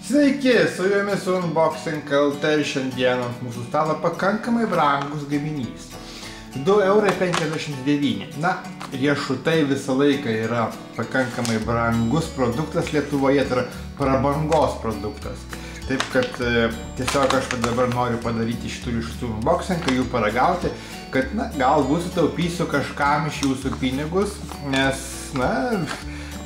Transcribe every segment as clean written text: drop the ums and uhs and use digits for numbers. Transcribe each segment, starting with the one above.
Sveiki, su jumis Unboxing LT ir šiandien ant mūsų stalo pakankamai brangus gaminys. 2,59 €. Na, riešutai visą laiką yra pakankamai brangus produktas Lietuvoje, tai yra prabangos produktas. Taip kad tiesiog aš dabar noriu padaryti šitų riešutų unboxingą, jų paragauti, kad galbūt sutaupysiu kažkam iš jūsų pinigus, nes,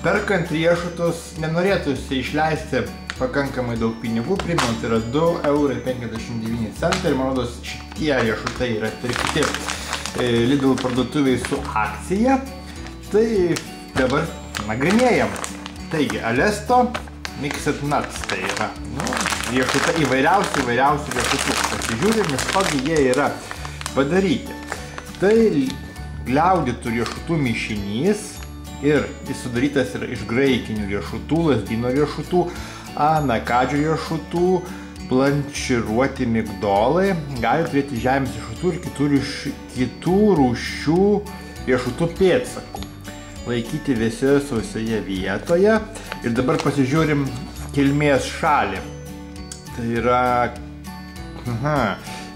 perkant riešutus nenorėtųsi išleisti pakankamai daug pinigų, primenu, tai yra 2,59 € ir man rodos šitie riešutai yra pirkti Lidl parduotuviai su akcija. Tai dabar nagrinėjam. Taigi, Alesto Mixed Nuts tai yra riešutai, įvairiausių riešutų. Pasižiūrim, iš kogi jie yra padaryti. Tai gliaudytų riešutų mišinys ir jis sudarytas yra iš graikinių riešutų, lazdyno riešutų, anakadžių riešutų, blanširuoti migdolai, gali turėti žemės riešutų ir kitų rūšių riešutų pėdsakų. Laikyti vėsioje sausioje vietoje. Ir dabar pasižiūrim kilmės šalį. Tai yra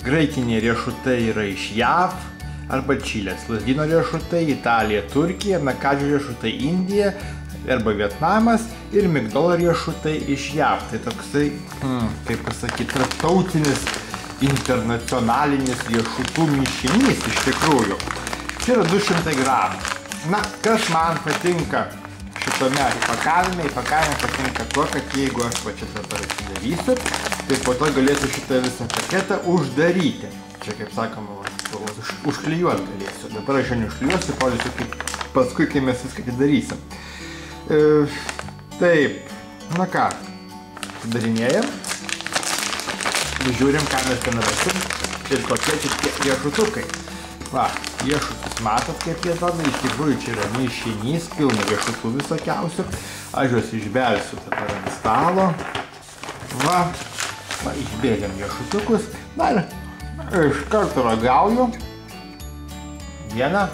graikiniai riešutai yra iš JAV arba Čilės, lazdyno riešutai Italija, Turkija, anakadžių riešutai Indija arba Vietnamas ir migdolo riešutai iš JAV. Tai toksai, kaip pasakyti, tarptautinis, internacionalinis riešutų mišinys iš tikrųjų. Čia yra 200 gramų. Na, kas man patinka šitame įpakavime patinka tuo, kad jeigu aš va čia dabar atsidarysiu, tai po to galėsiu šitą visą paketą uždaryti. Čia, kaip sakoma, užklijuot galėsiu. Dabar aš jau neužklijuosiu, parodysiu paskui, kai mes viską atidarysim. Taip, na ką, atidarinėjam, žiūrim, ką mes ten rasim ir kokie šitie riešutukai. Va, riešutus matot, kaip jie atrodo, iš tikrųjų čia yra mišinys, pilna riešutų visokiausių. Aš juos išbelsiu dabar ant stalo. Va, išbėgiam riešutukus. Na ir iš karto ragauju. Vieną,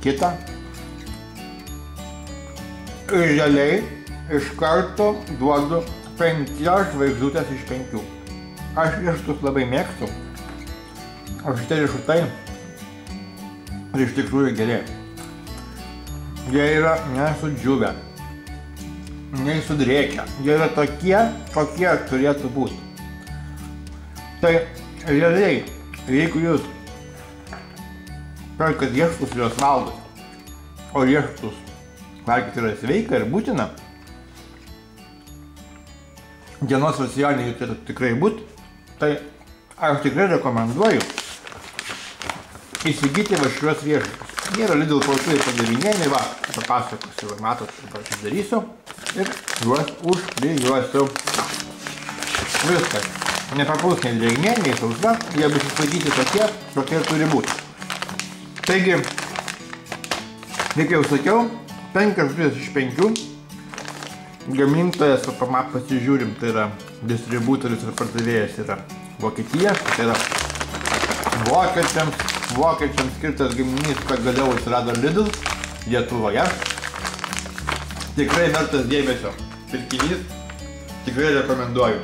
kitą. Ir realiai iš karto duodu 5 žvaigždutės iš 5. Aš riešutus labai mėgstu. O šitie riešutai iš tikrųjų geri. Jie yra nesudžiūvę, nei sudrėkę. Jie yra tokie, kokie turėtų būti. Tai realiai, jeigu jūs perkat riešutus ir juos valgot, o riešutus valgyti yra sveika ir būtina, dienos racione jų turėtų tikrai būti, tai aš tikrai rekomenduoju įsigyti va šiuos riešutus. Jie yra Lidl parduotuvėje pardavinėjami, va, papasakosiu, matot, dabar aš darysiu ir juos užklijuosiu. Viskas. Nepapuls nei drėgmė, nei sausra, jie bus išlaikyti tokie, kokie turi būti. Taigi, kaip jau sakiau, 5 žvaigždutės iš 5. Gamintojas, pasižiūrim, tai yra distributorius ir pardavėjas yra Vokietija, tai yra vokiečiams skirtas gaminys, pagaliau atsirado Lidl Lietuvoje. Tikrai vertas dėmesio pirkinys, tikrai rekomenduoju.